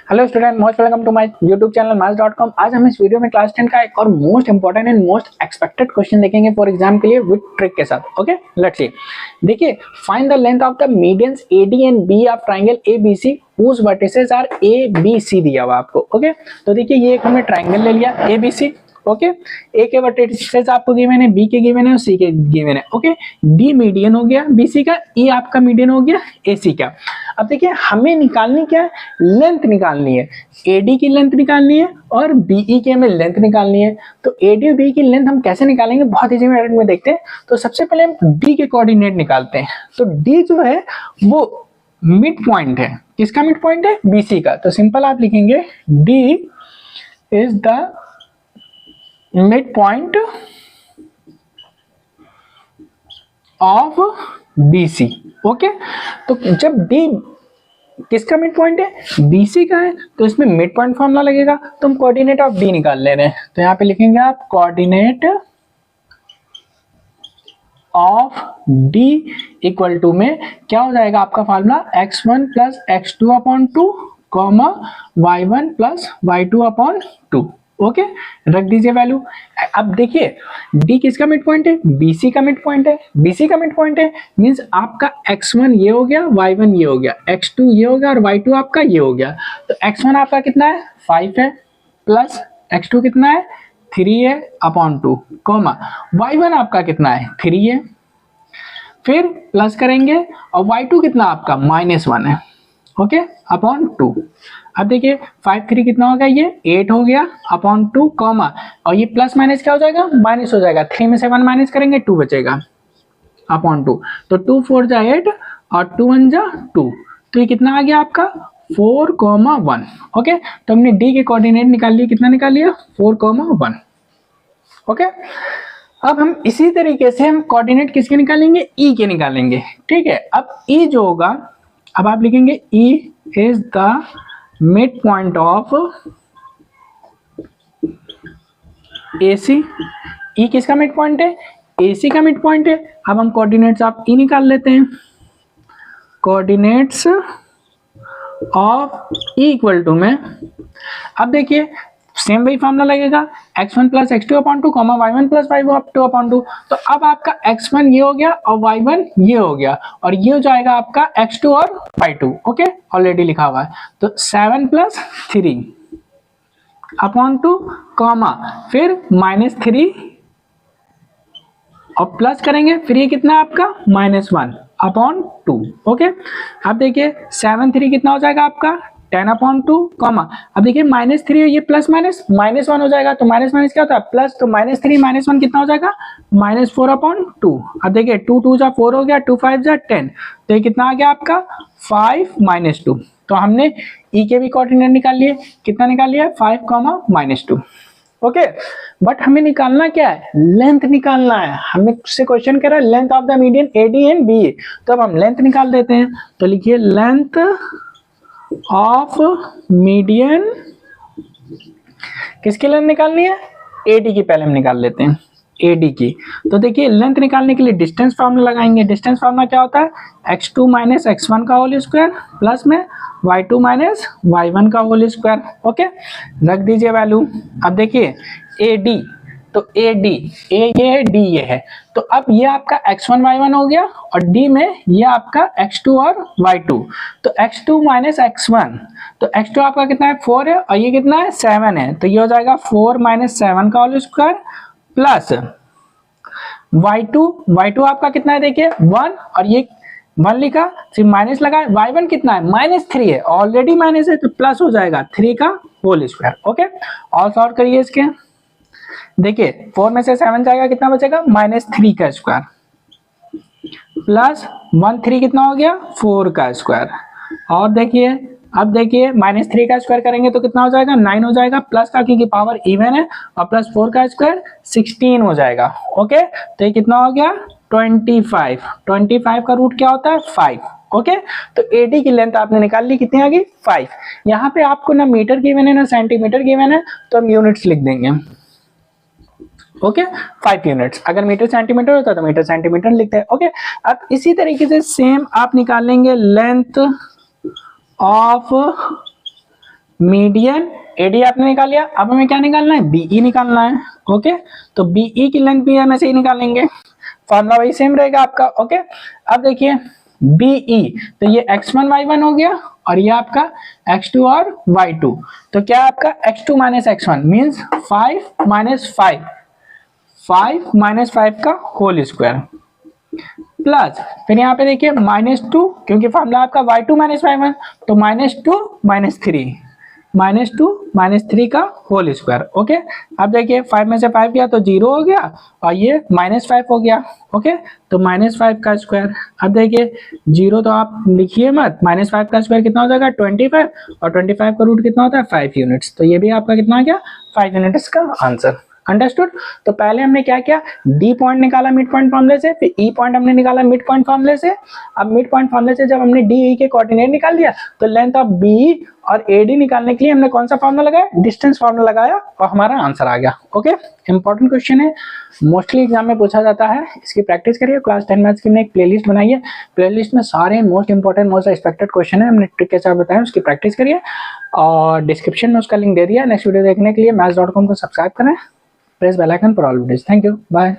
Hello student, most welcome to my YouTube channel maths.com। आज हम इस वीडियो में क्लास 10 का एक और most important and most expected question देखेंगे फॉर एग्जाम के लिए विद ट्रिक के साथ। Okay, let's see. देखिए, find the length of the medians AD and B of triangle ABC whose vertices are ABC दिया हुआ आपको। ओके, तो देखिए ये एक हमने ट्रायंगल ले लिया ABC। ओके, ए के वर्टिसेस आपको गिवन है, बी के गिवन है और सी के गिवन है। ओके, डी मीडियन हो गया बीसी का, ई आपका मीडियन हो गया एसी का। अब देखिए हमें निकालनी क्या है, लेंथ निकालनी है। एडी की लेंथ निकालनी है और बीई की हमें लेंथ निकालनी है। तो एडी और बी की लेंथ हम कैसे निकालेंगे, बहुत इजी मेथड में देखते हैं। तो सबसे पहले हम डी के कोऑर्डिनेट निकालते हैं। तो डी जो है वो मिड पॉइंट है। किसका मिड पॉइंट है, बीसी का। तो सिंपल आप लिखेंगे D is the mid point of BC। Okay, तो जब D किसका मिड पॉइंट है, BC का है, तो इसमें मिड पॉइंट फॉर्मूला लगेगा। तो हम कोऑर्डिनेट ऑफ D निकाल ले रहे हैं। तो यहां पे लिखेंगे आप coordinate of D equal to में क्या हो जाएगा आपका formula, x1 plus x2 upon 2 comma y1 plus y2 upon 2। Okay, रख दीजिए वैल्यू। अब देखिए डी किसका मिड पॉइंट है, बीसी का मिड पॉइंट है। बीसी का मिड पॉइंट है मींस आपका x1 ये हो गया, y1 ये हो गया, x2 ये हो गया और y2 आपका ये हो गया। तो x1 आपका कितना है, 5 है, प्लस x2 कितना है, 3 है अपॉन 2 कॉमा y1 आपका कितना है, 3 है। फिर प्लस करेंगे और y2 कितना आपका -1 है। Okay, upon 2। अब देखिए 5 3 कितना हो गया, ये 8 हो गया अपॉन 2 कॉमा और ये प्लस माइनस क्या हो जाएगा, माइनस हो जाएगा। 3 में से 1 माइनस करेंगे 2 बचेगा अपॉन 2। तो 2 4 जा 8 और 2 1 जा 2। तो ये कितना आ गया आपका 4 1। ओके, तो हमने डी के कोऑर्डिनेट निकाल लिए। कितना निकाल लिया, 4 1। ओके, अब हम इसी तरीके से हम कोऑर्डिनेट किसके निकालेंगे, ई के निकालेंगे। ठीक है, अब ई जो होगा, अब आप लिखेंगे E is the mid point of AC। E किसका मिड पॉइंट है, AC का मिड पॉइंट है। अब हम कोऑर्डिनेट्स आप ई निकाल लेते हैं। Coordinates of E equal to में, अब देखिए सेम वही फॉर्मूला लगेगा, x1 plus x2 upon 2 comma y1 plus y2 upon 2। तो अब आपका x1 ये हो गया और y1 ये हो गया और ये हो जाएगा आपका x2 और y2। ओके, ऑलरेडी लिखा हुआ है। तो 7 प्लस 3 अपॉन 2 कॉमा फिर -3 और प्लस करेंगे, फिर ये कितना है आपका -1 अपॉन 2। ओके, अब देखिए 7 3 कितना हो जाएगा आपका 10 अपॉन 2 कॉमा, अब देखिए -3 ये प्लस माइनस -1 हो जाएगा। तो माइनस माइनस क्या होता है, प्लस। तो -3 -1 कितना हो जाएगा, -4 अपॉन 2। अब देखिए 2 2 जा 4 हो गया, 2 5 जा 10। तो ये कितना आ गया आपका 5 -2। तो हमने ई के भी कोऑर्डिनेट निकाल लिए। कितना निकाल लिया, 5 -2। ओके, बट हमें निकालना क्या है, लेंथ निकालना है। हमें से क्वेश्चन कह रहा है length of the median AD and BE। तो अब हम लेंथ निकाल देते हैं। तो लिखिए लेंथ ऑफ मीडियन, किसकी लेंथ निकालनी है, AD की पहले हम निकाल लेते हैं, AD की। तो देखिए लेंथ निकालने के लिए डिस्टेंस फार्मूला लगाएंगे। डिस्टेंस फार्मूला क्या होता है, x2 माइनस x1 का होल स्क्वायर प्लस में y2 माइनस y1 का होल स्क्वायर। ओके, रख दीजिए वैल्यू। अब देखिए AD, तो AD ये है, D ये है। तो अब ये आपका x1 y1 हो गया और D में ये आपका x2 और y2। तो x2 माइनस x1, तो x2 आपका कितना है 4 है और ये कितना है 7 है। तो ये हो जाएगा 4 - 7 का होल स्क्वायर प्लस y2 आपका कितना है, देखिए 1 और ये 1 लिखा, फिर माइनस लगा। y1 कितना है, -3 है, ऑलरेडी माइनस है तो प्लस हो जाएगा 3 का होल स्क्वायर। ओके, और सॉल्व करिए इसके। देखिए 4 में से 7 जाएगा, कितना बचेगा, -3 का स्क्वायर प्लस 1 3 कितना हो गया, 4 का स्क्वायर। और देखिए अब देखिए -3 का स्क्वायर करेंगे तो कितना हो जाएगा, 9 हो जाएगा, प्लस का क्योंकि पावर इवन है और प्लस 4 का स्क्वायर 16 हो जाएगा। ओके, तो ये कितना हो गया 25 का रूट क्या होता है, 5। ओके, तो AD की लेंथ आपने निकाल ली, कितनी आ गई 5। यहाँ पे आपको ना मीटर गिवन है ना सेंटीमीटर गिवन है, तो हम यूनिट्स लिख देंगे। Okay, 5 units. अगर मीटर सेंटीमीटर होता तो मीटर सेंटीमीटर लिखते हैं। ओके, अब इसी तरीके से सेम आप निकालेंगे लेंथ ऑफ मीडियन एडी आपने निकाल लिया, अब हमें क्या निकालना है, बीई निकालना है। ओके, तो बीई की लेंथ भी हम ऐसे ही निकालेंगे, फॉर्मूला वही सेम रहेगा आपका। ओके, अब देखिए बीई, तो ये x1 y1 हो गया और ये आपका x2 और y2, तो क्या आपका x2 minus x1 means 5 minus 5, 5 minus 5 का होल स्क्वायर प्लस, फिर यहाँ पे देखिए -2, क्योंकि फॉर्मूला आपका y2 माइनस y1, तो -2 माइनस 3, -2 माइनस 3 का होल स्क्वायर। ओके, अब देखिए 5 में से 5 गया तो 0 हो गया और ये -5 हो गया। ओके, तो -5 का स्क्वायर, अब देखिए 0 तो आप लिखिए मत, -5 का स्क्वायर कितना हो जाएगा 25, और 25 का रूट कितना होता है 5 यूनिट्स, तो ये भी आपका कितना आ गया 5 यूनिट्स का आंसर। अंडरस्टूड। तो पहले हमने क्या किया, डी पॉइंट निकाला मिड पॉइंट फॉर्मूले से, फिर ई पॉइंट हमने निकाला मिड पॉइंट फॉर्मूले से। अब मिड पॉइंट फॉर्मूले से जब हमने डी ई के कोऑर्डिनेट निकाल दिया, तो लेंथ ऑफ बी और एडी निकालने के लिए हमने कौन सा फॉर्मूला लगाया, डिस्टेंस फॉर्मूला लगाया और हमारा आंसर आ गया। ओके, इंपॉर्टेंट क्वेश्चन है, मोस्टली एग्जाम में पूछा जाता है, इसकी प्रैक्टिस करिए। क्लास 10 मैथ्स की हमने एक प्लेलिस्ट बनाई है, प्लेलिस्ट में सारे most important most expected question है, हमने ट्रिक के साथ बताया, उसकी प्रैक्टिस करिए और डिस्क्रिप्शन में उसका लिंक दे दिया। नेक्स्ट वीडियो देखने के लिए maths.com को सब्सक्राइब करें, press bell icon for all videos. Thank you. Bye.